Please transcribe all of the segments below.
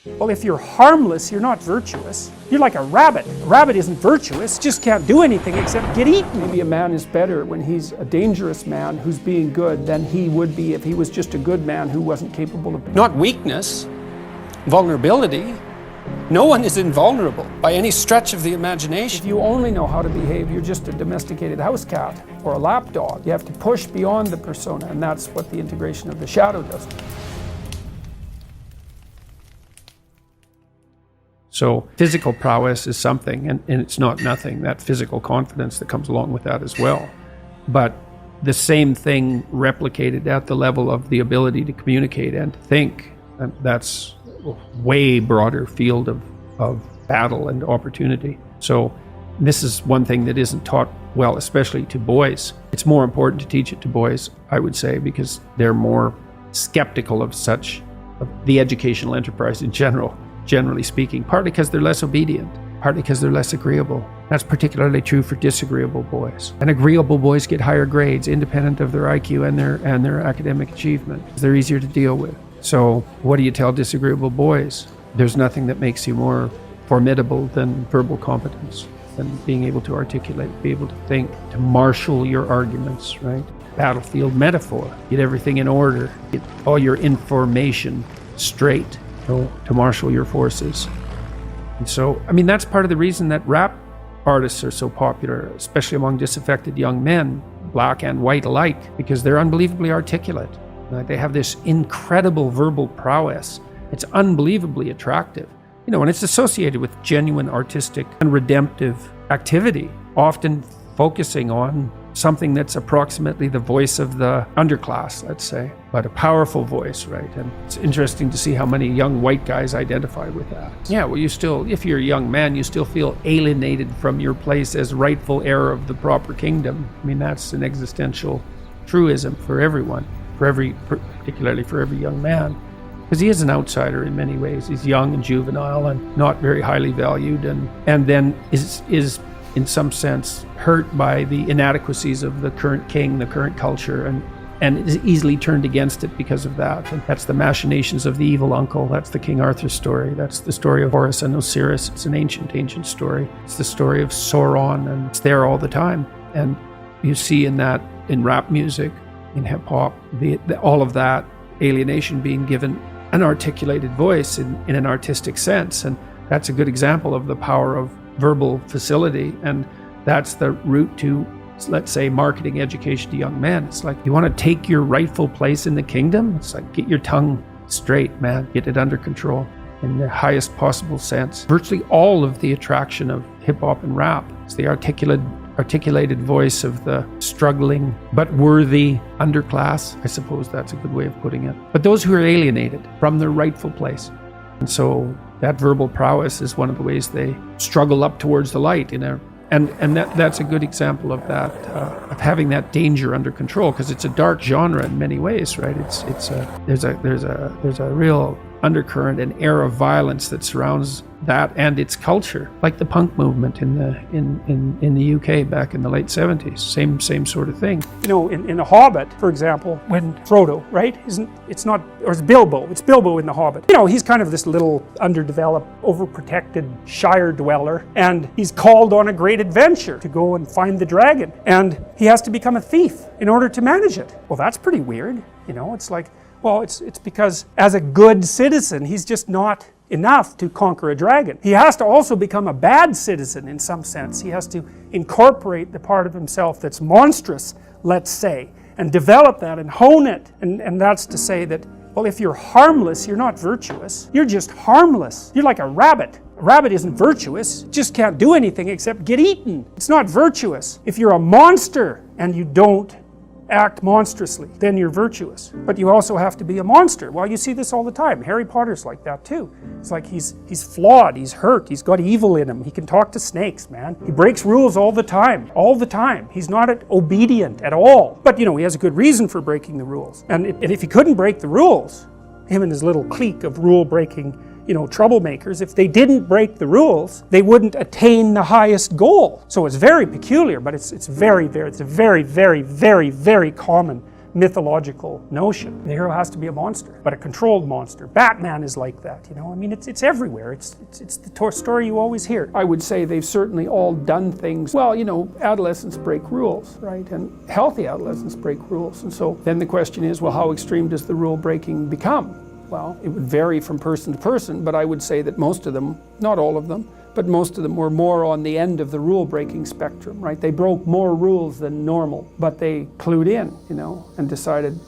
Well, if you're harmless, you're not virtuous. You're like a rabbit. A rabbit isn't virtuous, just can't do anything except get eaten. Maybe a man is better when he's a dangerous man who's being good than he would be if he was just a good man who wasn't capable of... Not weakness, vulnerability. No one is invulnerable by any stretch of the imagination. If you only know how to behave, you're just a domesticated house cat or a lapdog. You have to push beyond the persona, and that's what the integration of the shadow does. So physical prowess is something, and it's not nothing, that physical confidence that comes along with that as well. But the same thing replicated at the level of the ability to communicate and to think, and that's a way broader field of battle and opportunity. So this is one thing that isn't taught well, especially to boys. It's more important to teach it to boys, I would say, because they're more skeptical of the educational enterprise in general. Generally speaking, partly because they're less obedient, partly because they're less agreeable. That's particularly true for disagreeable boys. And agreeable boys get higher grades independent of their IQ and their academic achievement. They're easier to deal with. So what do you tell disagreeable boys? There's nothing that makes you more formidable than verbal competence, than being able to articulate, be able to think, to marshal your arguments, right? Battlefield metaphor. Get everything in order. Get all your information straight. To marshal your forces. And so, I mean, that's part of the reason that rap artists are so popular, especially among disaffected young men, black and white alike, because they're unbelievably articulate. They have this incredible verbal prowess. It's unbelievably attractive. You know, and it's associated with genuine artistic and redemptive activity, often focusing on something that's approximately the voice of the underclass, let's say, but a powerful voice, right? And it's interesting to see how many young white guys identify with that. Yeah, well, if you're a young man, you still feel alienated from your place as rightful heir of the proper kingdom. I mean, that's an existential truism for everyone, particularly for every young man, because he is an outsider in many ways. He's young and juvenile and not very highly valued, and then is in some sense hurt by the inadequacies of the current king, the current culture, and is easily turned against it because of that. And that's the machinations of the evil uncle. That's the King Arthur story. That's the story of Horus and Osiris. It's an ancient story. It's the story of Sauron, and it's there all the time. And you see in rap music, in hip hop, all of that alienation being given an articulated voice in an artistic sense. And that's a good example of the power of verbal facility, and that's the route to, let's say, marketing education to young men. It's like, you want to take your rightful place in the kingdom? It's like, get your tongue straight, man. Get it under control in the highest possible sense. Virtually all of the attraction of hip-hop and rap is the articulated voice of the struggling but worthy underclass. I suppose that's a good way of putting it. But those who are alienated from their rightful place. And so that verbal prowess is one of the ways they struggle up towards the light that's a good example of that, of having that danger under control, because it's a dark genre in many ways, right? There's a real undercurrent and air of violence that surrounds that and its culture, like the punk movement in the UK back in the late 70s. Same sort of thing. You know, in The Hobbit, for example, when Frodo, right? It's Bilbo in The Hobbit. You know, he's kind of this little underdeveloped, overprotected Shire dweller, and he's called on a great adventure to go and find the dragon, and he has to become a thief in order to manage it. Well, that's pretty weird. You know, it's like, well, it's because as a good citizen, he's just not enough to conquer a dragon. He has to also become a bad citizen in some sense. He has to incorporate the part of himself that's monstrous, let's say, and develop that and hone it. And that's to say that, well, if you're harmless, you're not virtuous. You're just harmless. You're like a rabbit. A rabbit isn't virtuous, just can't do anything except get eaten. It's not virtuous. If you're a monster and you don't act monstrously, then you're virtuous. But you also have to be a monster. Well, you see this all the time. Harry Potter's like that too. It's like he's flawed, he's hurt, he's got evil in him. He can talk to snakes, man. He breaks rules all the time. He's not obedient at all. But, you know, he has a good reason for breaking the rules. And if he couldn't break the rules, him and his little clique of rule-breaking, you know, troublemakers, if they didn't break the rules, they wouldn't attain the highest goal. So it's very peculiar, but it's a very, very, very, very common mythological notion. The hero has to be a monster, but a controlled monster. Batman is like that, you know. I mean, it's everywhere. It's the story you always hear. I would say they've certainly all done things. Well, you know, adolescents break rules, right? And healthy adolescents break rules. And so then the question is, well, how extreme does the rule breaking become? Well, it would vary from person to person, but I would say that most of them, not all of them, but most of them were more on the end of the rule-breaking spectrum, right? They broke more rules than normal, but they clued in, you know, and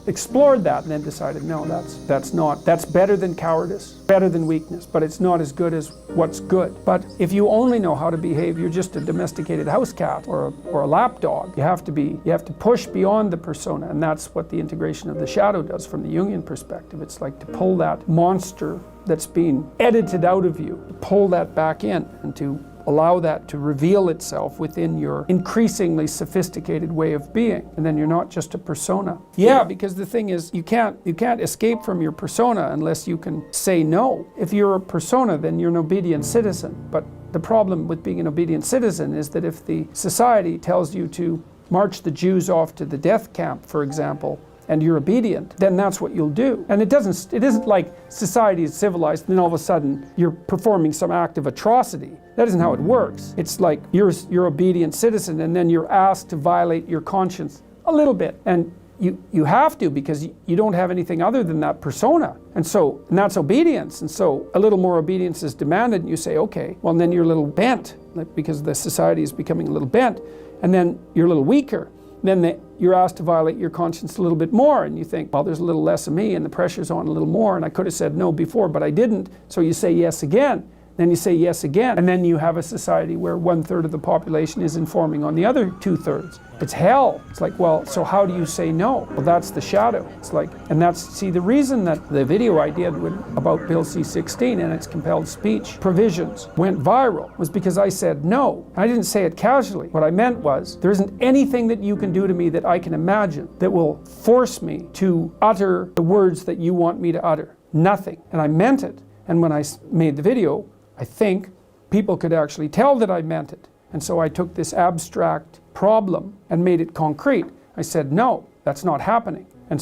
explored that, and then decided, no, that's better than cowardice, better than weakness, but it's not as good as what's good. But if you only know how to behave, you're just a domesticated house cat or a lapdog. You have to push beyond the persona, and that's what the integration of the shadow does from the Jungian perspective. It's like to pull that monster that's being edited out of you, to pull that back in and to allow that to reveal itself within your increasingly sophisticated way of being. And then you're not just a persona. Yeah, because the thing is, you can't escape from your persona unless you can say no. If you're a persona, then you're an obedient citizen. But the problem with being an obedient citizen is that if the society tells you to march the Jews off to the death camp, for example, and you're obedient, then that's what you'll do. And it isn't like society is civilized and then all of a sudden you're performing some act of atrocity. That isn't how it works. It's like you're obedient citizen and then you're asked to violate your conscience a little bit. And you have to, because you don't have anything other than that persona. And that's obedience. And so a little more obedience is demanded and you say, okay, well, and then you're a little bent, because the society is becoming a little bent, and then you're a little weaker. Then you're asked to violate your conscience a little bit more, and you think, well, there's a little less of me, and the pressure's on a little more, and I could have said no before, but I didn't, so you say yes again. Then you say yes again, and then you have a society where 1/3 of the population is informing on the other 2/3. It's hell. It's like, well, so how do you say no? Well, that's the shadow. It's like, and the reason that the video I did about Bill C-16 and its compelled speech provisions went viral was because I said no. I didn't say it casually. What I meant was, there isn't anything that you can do to me that I can imagine that will force me to utter the words that you want me to utter. Nothing. And I meant it. And when I made the video, I think people could actually tell that I meant it. And so I took this abstract problem and made it concrete. I said, no, that's not happening. And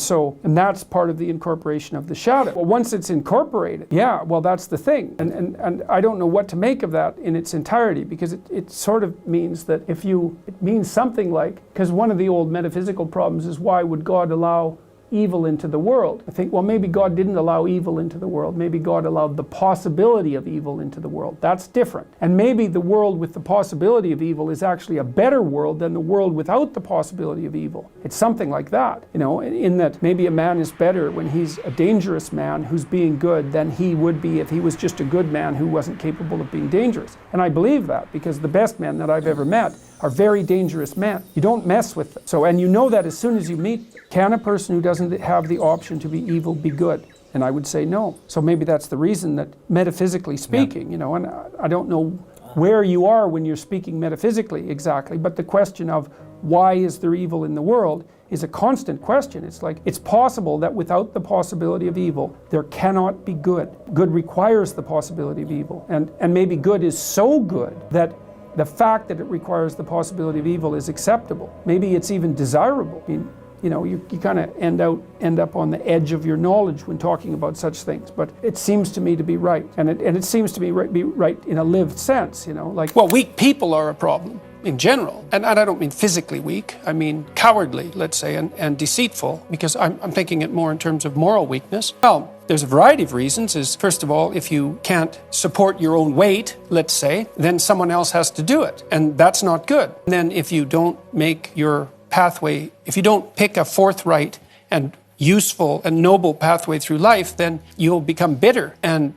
that's part of the incorporation of the shadow. Well, once it's incorporated, yeah, well, that's the thing. And I don't know what to make of that in its entirety, because it sort of means that it means something like, because one of the old metaphysical problems is, why would God allow evil into the world? I think, well, maybe God didn't allow evil into the world. Maybe God allowed the possibility of evil into the world. That's different. And maybe the world with the possibility of evil is actually a better world than the world without the possibility of evil. It's something like that, you know, in that maybe a man is better when he's a dangerous man who's being good than he would be if he was just a good man who wasn't capable of being dangerous. And I believe that, because the best men that I've ever met are very dangerous men. You don't mess with them. So, and you know that as soon as you meet them. Can a person who doesn't have the option to be evil be good? And I would say no. So maybe that's the reason that, metaphysically speaking, you know, and I don't know where you are when you're speaking metaphysically exactly, but the question of why is there evil in the world is a constant question. It's like, it's possible that without the possibility of evil, there cannot be good. Good requires the possibility of evil. And maybe good is so good that the fact that it requires the possibility of evil is acceptable. Maybe it's even desirable. I mean, you know, you kind of end up on the edge of your knowledge when talking about such things. But it seems to me to be right. And it seems to be right in a lived sense, you know. Like, well, weak people are a problem in general. And I don't mean physically weak. I mean cowardly, let's say, and deceitful, because I'm thinking it more in terms of moral weakness. Well, there's a variety of reasons. First of all, if you can't support your own weight, let's say, then someone else has to do it. And that's not good. And then if you don't make your pathway, if you don't pick a forthright and useful and noble pathway through life, then you'll become bitter and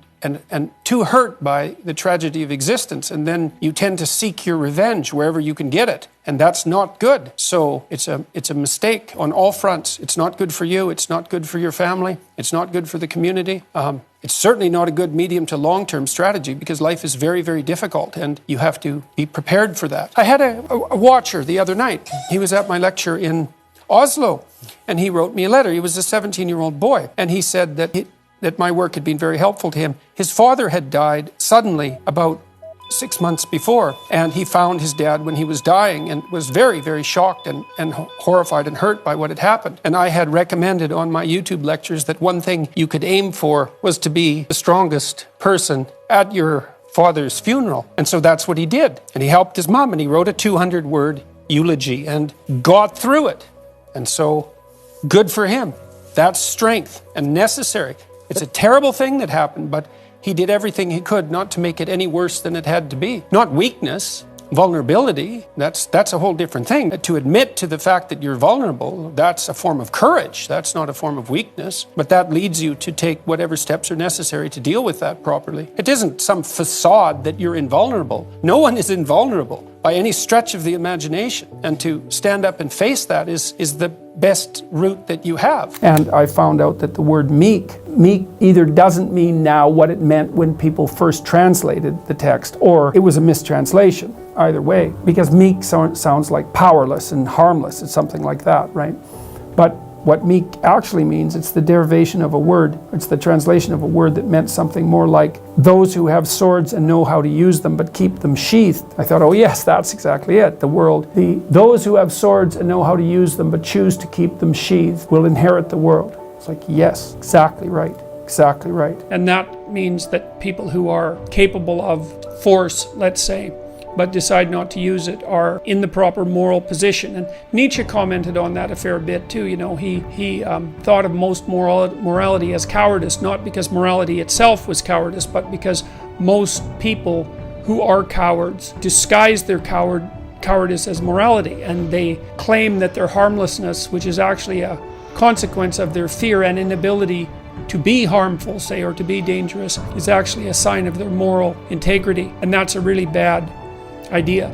too hurt by the tragedy of existence, and then you tend to seek your revenge wherever you can get it, and that's not good. So it's a mistake on all fronts. It's not good for you, it's not good for your family, it's not good for the community. It's certainly not a good medium to long-term strategy, because life is very, very difficult and you have to be prepared for that. I had a watcher the other night. He was at my lecture in Oslo and he wrote me a letter. He was a 17-year-old boy, and he said that my work had been very helpful to him. His father had died suddenly about 6 months before, and he found his dad when he was dying and was very, very shocked and horrified and hurt by what had happened. And I had recommended on my YouTube lectures that one thing you could aim for was to be the strongest person at your father's funeral. And so that's what he did. And he helped his mom, and he wrote a 200-word eulogy and got through it. And so, good for him. That's strength and necessary. It's a terrible thing that happened, but he did everything he could not to make it any worse than it had to be. Not weakness, vulnerability, that's a whole different thing. To admit to the fact that you're vulnerable, that's a form of courage. That's not a form of weakness. But that leads you to take whatever steps are necessary to deal with that properly. It isn't some facade that you're invulnerable. No one is invulnerable by any stretch of the imagination. And to stand up and face that is the best route that you have. And I found out that the word meek either doesn't mean now what it meant when people first translated the text, or it was a mistranslation, either way, because meek sounds like powerless and harmless. It's something like that, right? But what meek actually means, it's the derivation of a word. It's the translation of a word that meant something more like those who have swords and know how to use them but keep them sheathed. I thought, oh yes, that's exactly it. Those who have swords and know how to use them but choose to keep them sheathed will inherit the world. It's like, yes, exactly right. Exactly right. And that means that people who are capable of force, let's say, but decide not to use it, are in the proper moral position. And Nietzsche commented on that a fair bit too. You know, he thought of most morality as cowardice, not because morality itself was cowardice, but because most people who are cowards disguise their cowardice as morality, and they claim that their harmlessness, which is actually a consequence of their fear and inability to be harmful, say, or to be dangerous, is actually a sign of their moral integrity. And that's a really bad idea.